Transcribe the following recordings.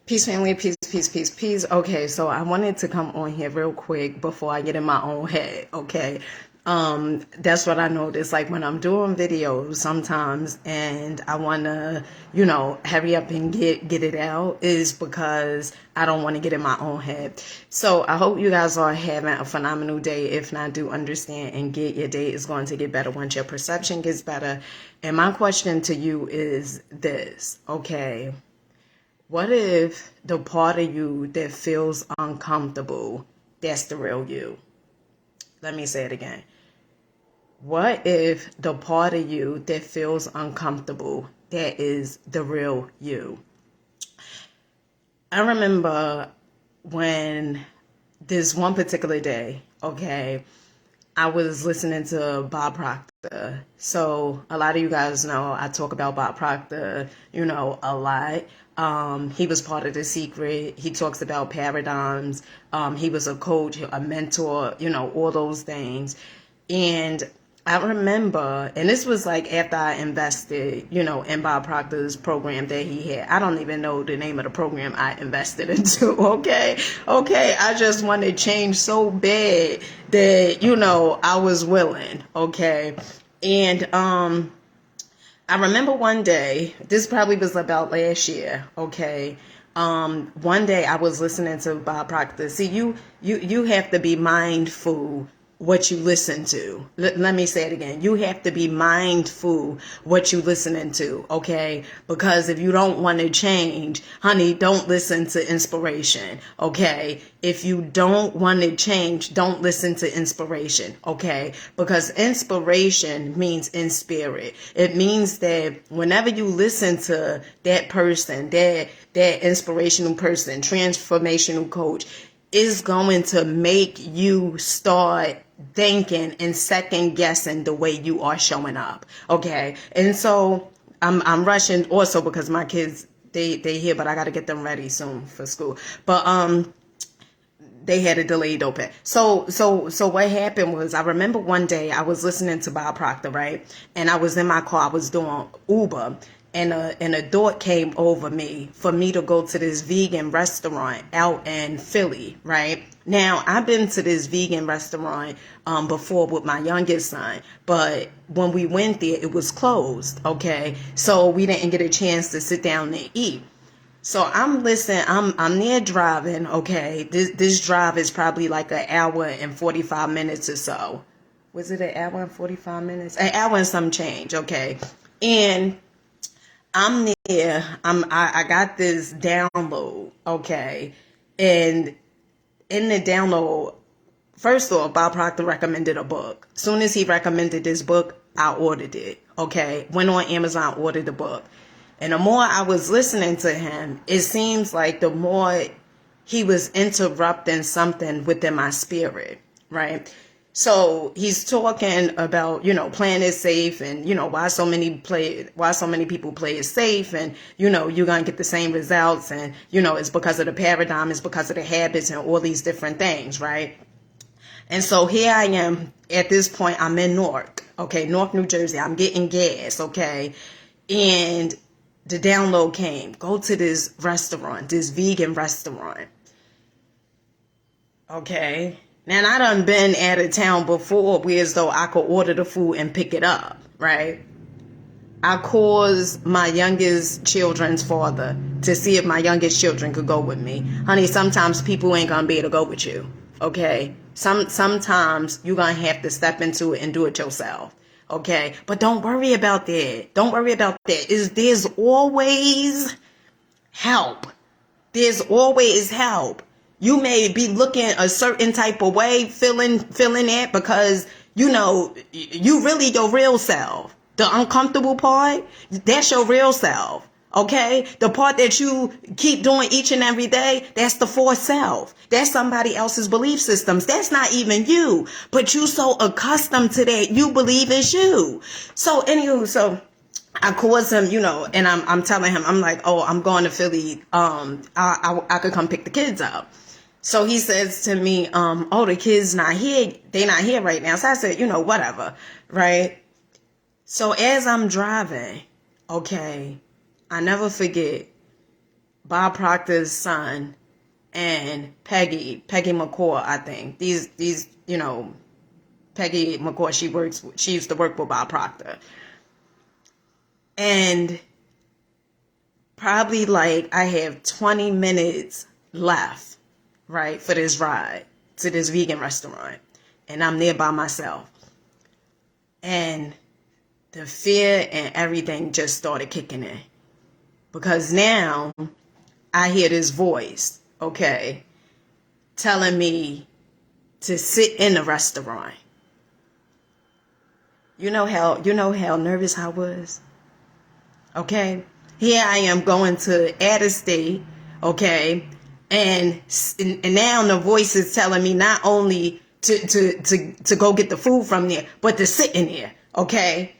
Peace, family. Peace, peace, peace, peace. Okay, so I wanted to come on here real quick before I get in my own head. Okay, that's what I notice. Like when I'm doing videos sometimes, and I wanna, hurry up and get it out, is because I don't want to get in my own head. So I hope you guys are having a phenomenal day. If not, do understand and get your day is going to get better once your perception gets better. And my question to you is this, okay? What if the part of you that feels uncomfortable, that's the real you? Let me say it again. What if the part of you that feels uncomfortable, that is the real you? I remember when this one particular day, okay, I was listening to Bob Proctor. So a lot of you guys know I talk about Bob Proctor, a lot. He was part of The Secret. He talks about paradigms. He was a coach, a mentor, all those things. And I remember, and this was like after I invested, in Bob Proctor's program that he had. I don't even know the name of the program I invested into, okay? Okay, I just wanted to change so bad that, I was willing, okay? And I remember one day, this probably was about last year, okay? One day I was listening to Bob Proctor. See, you have to be mindful what you listen to. Let me say it again. You have to be mindful what you listening to, okay? Because if you don't want to change, honey, don't listen to inspiration, okay? If you don't want to change, don't listen to inspiration, okay? Because inspiration means in spirit. It means that whenever you listen to that person, that inspirational person, transformational coach, is going to make you start thinking and second guessing the way you are showing up. Okay. And so I'm rushing also because my kids, they here, but I got to get them ready soon for school. But, they had a delayed open. So what happened was, I remember one day I was listening to Bob Proctor, right? And I was in my car, I was doing Uber, and a thought came over me for me to go to this vegan restaurant out in Philly, right? Now, I've been to this vegan restaurant before with my youngest son, but when we went there, it was closed, okay? So we didn't get a chance to sit down and eat. So I'm listening, I'm near driving, okay? This drive is probably like an hour and 45 minutes or so. Was it an hour and 45 minutes? An hour and some change, okay? And I'm near, I got this download, okay? And in the download, first off, Bob Proctor recommended a book. Soon as he recommended this book, I ordered it, okay? Went on Amazon, ordered the book. And the more I was listening to him, it seems like the more he was interrupting something within my spirit, right? So he's talking about, playing it safe and, why so many people play it safe and, you're going to get the same results and, it's because of the paradigm, it's because of the habits and all these different things, right? And so here I am at this point, I'm in Newark, okay, Newark, New Jersey. I'm getting gas, okay? And the download came, go to this restaurant, this vegan restaurant. Okay. Now, I done been out of town before, whereas though I could order the food and pick it up, right? I called my youngest children's father to see if my youngest children could go with me. Honey, sometimes people ain't gonna be able to go with you, okay? Sometimes you're gonna have to step into it and do it yourself. Okay, but don't worry about that. Don't worry about that. There's always help. There's always help. You may be looking a certain type of way, feeling that because, you really your real self. The uncomfortable part, that's your real self. Okay? The part that you keep doing each and every day, that's the false self. That's somebody else's belief systems. That's not even you. But you so accustomed to that, you believe it's you. So anywho, I calls him, and I'm telling him, I'm like, oh, I'm going to Philly. I could come pick the kids up. So he says to me, oh, the kids not here. They not here right now. So I said, whatever. Right? So as I'm driving, okay, I never forget, Bob Proctor's son, and Peggy McCoy, I think. These, you know, Peggy McCoy, she used to work with Bob Proctor. And probably like I have 20 minutes left, right, for this ride to this vegan restaurant. And I'm there by myself. And the fear and everything just started kicking in. Because now I hear this voice, okay, telling me to sit in the restaurant. You know how nervous I was? Okay? Here I am going to out of state, okay? And now the voice is telling me not only to go get the food from there, but to sit in there, okay?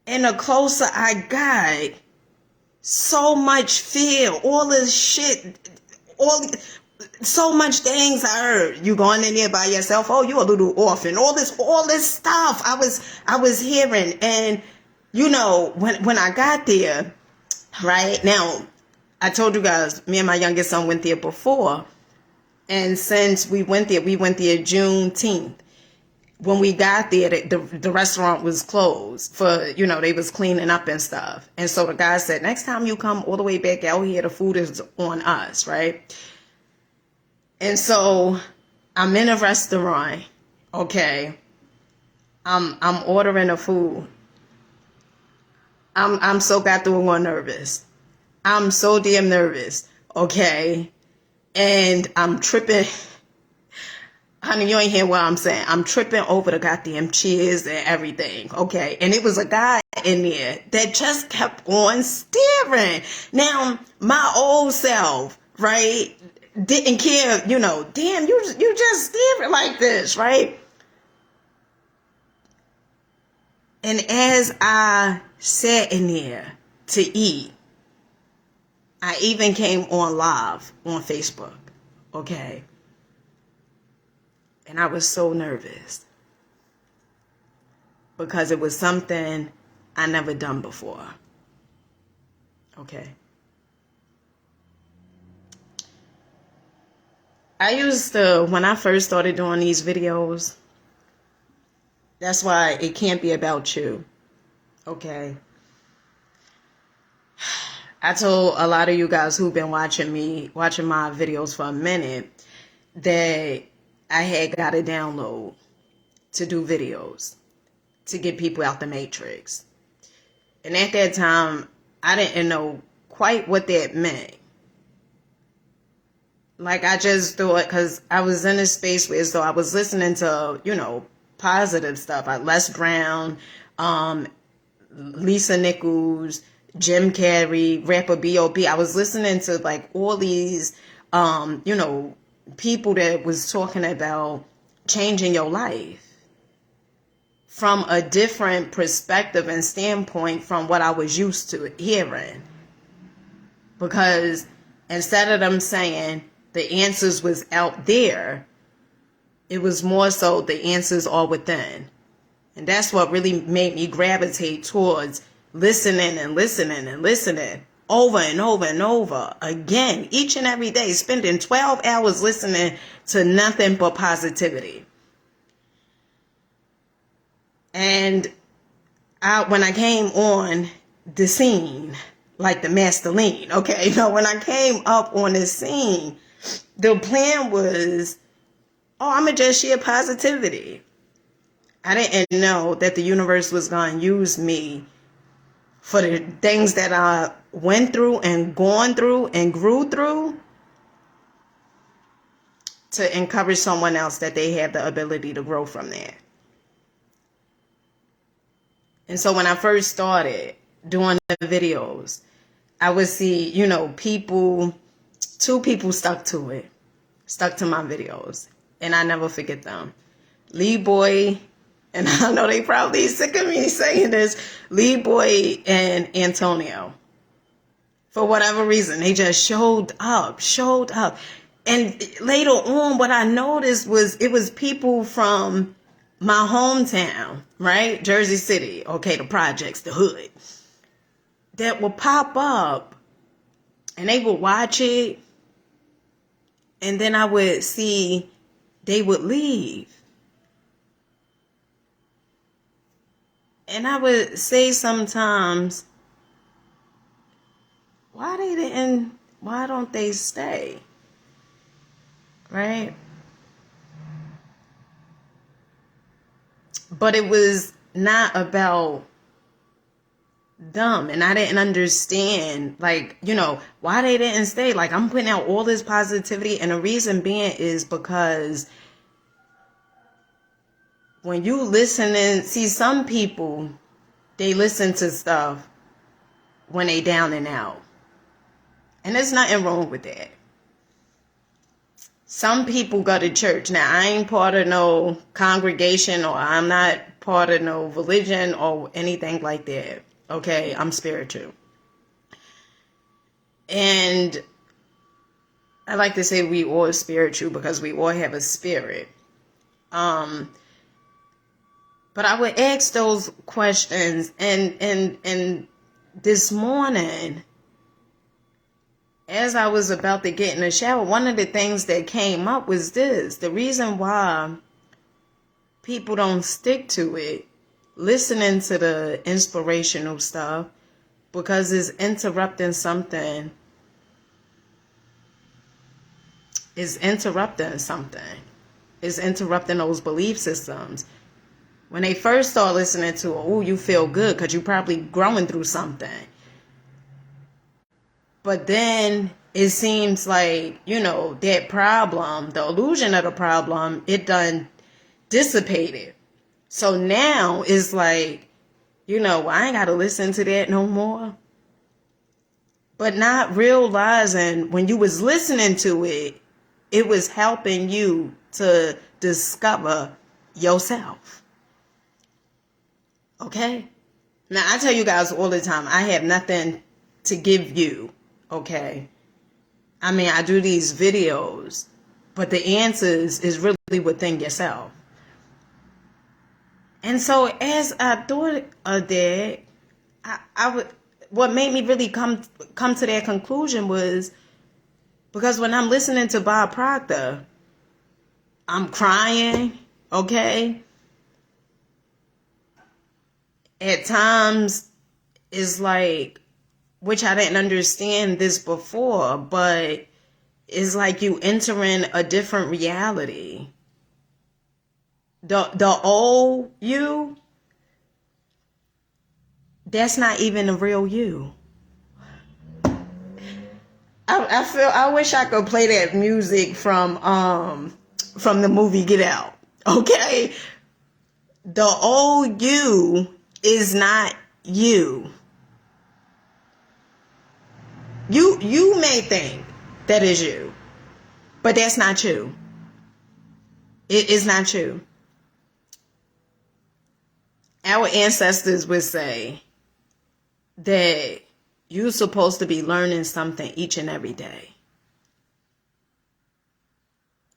And the closer I got, so much fear, all this shit, so much things I heard. You going in there by yourself? Oh, you a little orphan. All this stuff I was hearing. And you know, when I got there, right now, I told you guys, me and my youngest son went there before. And since we went there Juneteenth. When we got there, the restaurant was closed for, you know, they was cleaning up and stuff. And so the guy said, next time you come all the way back out here, the food is on us, right? And so I'm in a restaurant, okay. I'm ordering the food. I'm so goddamn nervous. I'm so damn nervous, okay. And I'm tripping. Honey, you ain't hear what I'm saying. I'm tripping over the goddamn chairs and everything, okay? And it was a guy in there that just kept on staring. Now, my old self, right, didn't care, you know, damn, you just staring like this, right? And as I sat in there to eat, I even came on live on Facebook, okay? And I was so nervous because it was something I never done before. Okay. I used to, when I first started doing these videos, that's why it can't be about you. Okay. I told a lot of you guys who've been watching my videos for a minute, that I had got a download to do videos to get people out the matrix. And at that time, I didn't know quite what that meant. Like, I just thought, because I was in a space where, so I was listening to, you know, positive stuff. Like Les Brown, Lisa Nichols, Jim Carrey, rapper B.O.B. I was listening to, like, all these, you know, people that was talking about changing your life from a different perspective and standpoint from what I was used to hearing. Because instead of them saying the answers was out there, it was more so the answers are within. And that's what really made me gravitate towards listening over and over and over again, each and every day, spending 12 hours listening to nothing but positivity. And when I came on the scene, like the master lean, okay, no, when I came up on the scene, the plan was, I'm going to just share positivity. I didn't know that the universe was going to use me for the things that I went through and gone through and grew through to encourage someone else that they have the ability to grow from that. And so when I first started doing the videos, I would see, you know, two people stuck to my videos. And I never forget them. Lee Boy, and I know they probably sick of me saying this, Lee Boy and Antonio. For whatever reason, they just showed up. And later on, what I noticed was it was people from my hometown, right? Jersey City, okay, the projects, the hood, that would pop up And they would watch it, and then I would see they would leave. And I would say sometimes, why don't they stay? Right? But it was not about them, and I didn't understand, like, why they didn't stay. Like, I'm putting out all this positivity, and the reason being is because when you listen and see some people, they listen to stuff when they down and out, and there's nothing wrong with that. Some people go to church. Now, I ain't part of no congregation, or I'm not part of no religion or anything like that. Okay, I'm spiritual. And I like to say we all spiritual because we all have a spirit. But I would ask those questions, and this morning, as I was about to get in the shower, one of the things that came up was this: the reason why people don't stick to it, listening to the inspirational stuff, because it's interrupting something. It's interrupting something. It's interrupting those belief systems. When they first start listening to, oh, you feel good because you're probably growing through something. But then it seems like, that problem, the illusion of the problem, it done dissipated. So now it's like, I ain't got to listen to that no more. But not realizing when you was listening to it, it was helping you to discover yourself. Okay? Now, I tell you guys all the time, I have nothing to give you. Okay? I mean, I do these videos, but the answers is really within yourself. And so as I thought of that, what made me really come to that conclusion was because when I'm listening to Bob Proctor, I'm crying, okay? At times, it's like, which I didn't understand this before, but it's like you entering a different reality. The old you, that's not even the real you. I wish I could play that music from the movie Get Out. Okay? The old you is not you. You may think that is you, but that's not you. It is not you. Our ancestors would say that you're supposed to be learning something each and every day.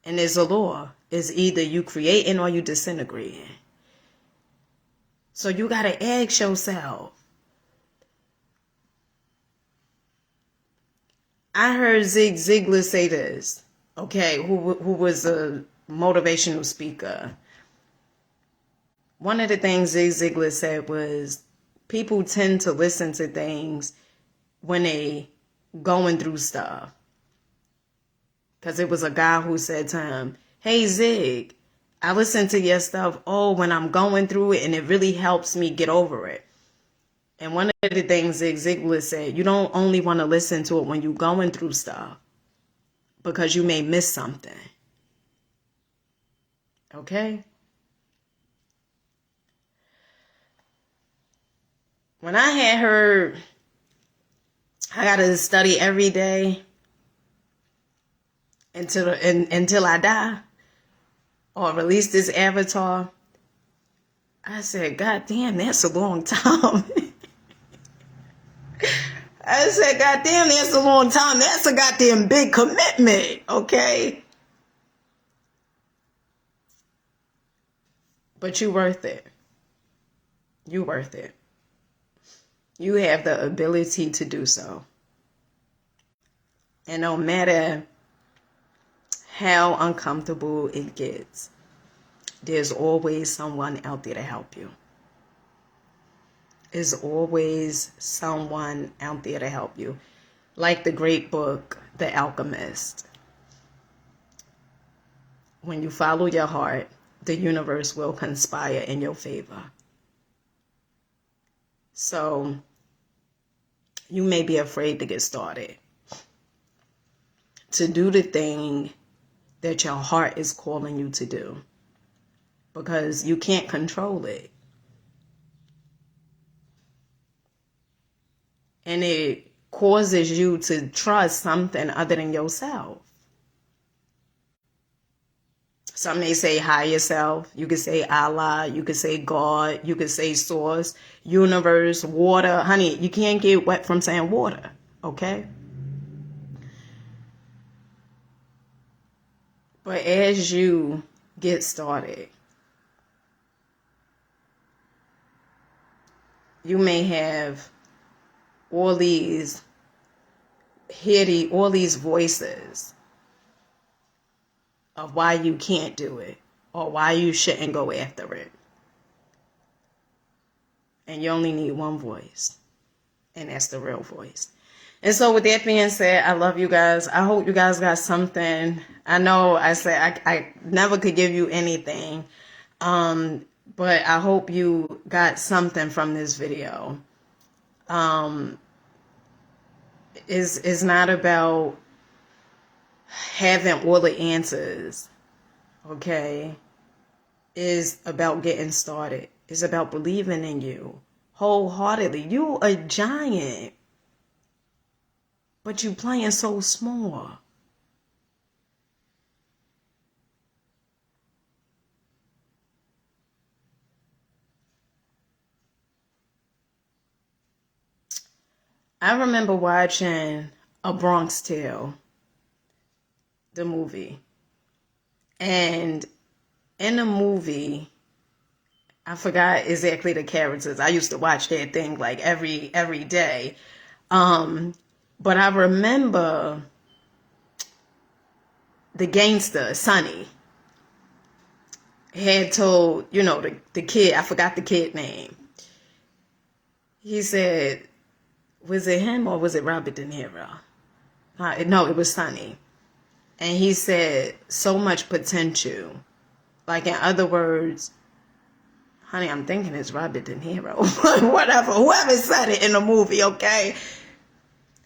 And there's a law. It's either you creating or you disintegrating. So you got to ask yourself. I heard Zig Ziglar say this, okay, who was a motivational speaker. One of the things Zig Ziglar said was people tend to listen to things when they going through stuff. Because it was a guy who said to him, hey, Zig, I listen to your stuff, when I'm going through it, and it really helps me get over it. And one of the things Zig Ziglar said, you don't only want to listen to it when you're going through stuff, because you may miss something. Okay? When I had heard I got to study every day until I die, or release this avatar, I said, God damn, that's a long time. I said, God damn, that's a long time. That's a goddamn big commitment, okay? But you worth it. You worth it. You have the ability to do so. And no matter how uncomfortable it gets, there's always someone out there to help you. There's always someone out there to help you. Like the great book, The Alchemist. When you follow your heart, the universe will conspire in your favor. So you may be afraid to get started, to do the thing that your heart is calling you to do, because you can't control it. And it causes you to trust something other than yourself. Some may say higher self. You could say Allah. You could say God. You could say source, universe, water. Honey, you can't get wet from saying water, okay? But as you get started, you may have all these voices of why you can't do it or why you shouldn't go after it. And you only need one voice, and that's the real voice. And so with that being said, I love you guys. I hope you guys got something. I know I said I never could give you anything, but I hope you got something from this video. It's not about having all the answers, okay? It's about getting started. It's about believing in you wholeheartedly. You a giant, but you playing so small. I remember watching A Bronx Tale, the movie. And in the movie, I forgot exactly the characters. I used to watch that thing like every day. But I remember the gangster, Sonny, had told, the kid, I forgot the kid name. He said, was it him or was it Robert De Niro? No, it was Sonny. And he said, so much potential. Like, in other words, honey, I'm thinking it's Robert De Niro. Whatever, whoever said it in the movie, okay?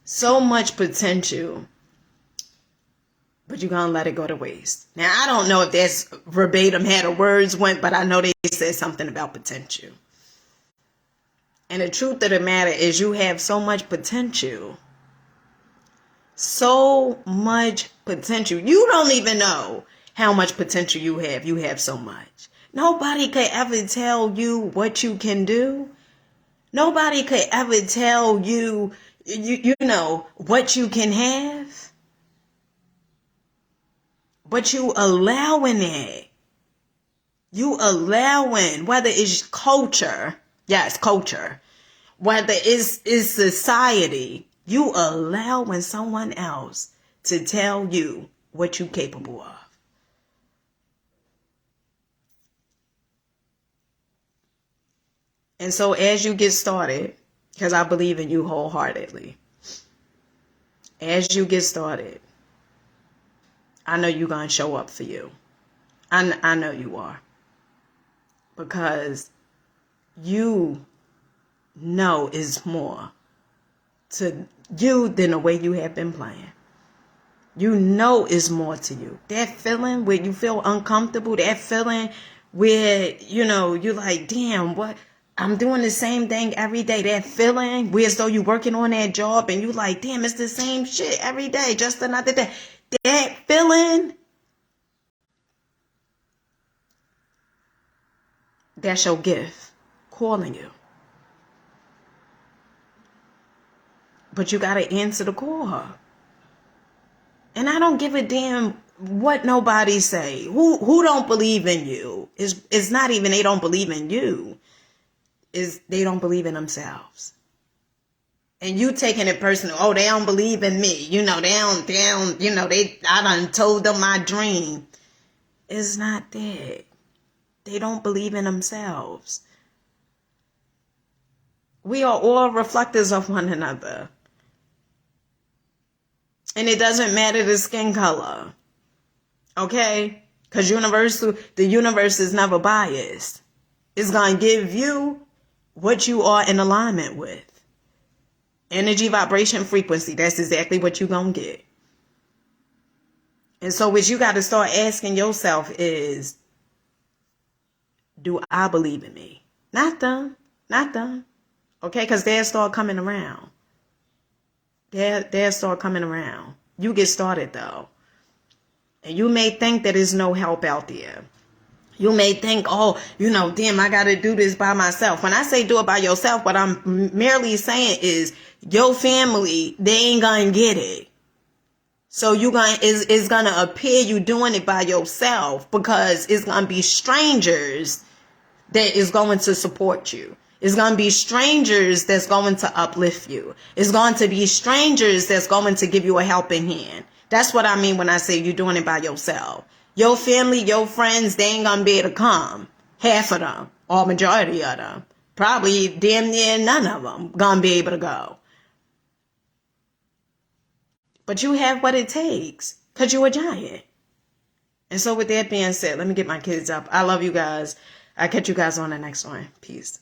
So much potential, but you're gonna let it go to waste. Now, I don't know if that's verbatim how the words went, but I know they said something about potential. And the truth of the matter is you have so much potential. So much potential. You don't even know how much potential you have. You have so much. Nobody could ever tell you what you can do. Nobody could ever tell you, what you can have. But you allowing it. You allowing, whether it's culture, yes, culture, whether it's society, you allowing someone else to tell you what you're capable of. And so as you get started, because I believe in you wholeheartedly, as you get started, I know you're going to show up for you. I know you are. Because you know is more to you than the way you have been playing. You know is more to you. That feeling where you feel uncomfortable, that feeling where, you're like, damn, what? I'm doing the same thing every day. That feeling where as though you're working on that job and you like, damn, it's the same shit every day, just another day. That feeling, that's your gift calling you. But you got to answer the call. And I don't give a damn what nobody say. Who don't believe in you? It's not even they don't believe in you. Is they don't believe in themselves. And you taking it personal. Oh, they don't believe in me. They don't, I done told them my dream. It's not that. They don't believe in themselves. We are all reflectors of one another. And it doesn't matter the skin color. Okay? Because the universe is never biased. It's going to give you what you are in alignment with. Energy, vibration, frequency. That's exactly what you're going to get. And so what you got to start asking yourself is, do I believe in me? Not them. Not them. Okay? Because they'll start coming around. They'll start coming around. You get started though. And you may think that there's no help out there. You may think, oh, damn, I got to do this by myself. When I say do it by yourself, what I'm merely saying is your family, they ain't going to get it. So it's going to appear you doing it by yourself because it's going to be strangers that is going to support you. It's going to be strangers that's going to uplift you. It's going to be strangers that's going to give you a helping hand. That's what I mean when I say you're doing it by yourself. Your family, your friends, they ain't going to be able to come. Half of them, or majority of them. Probably damn near none of them going to be able to go. But you have what it takes because you're a giant. And so with that being said, let me get my kids up. I love you guys. I'll catch you guys on the next one. Peace.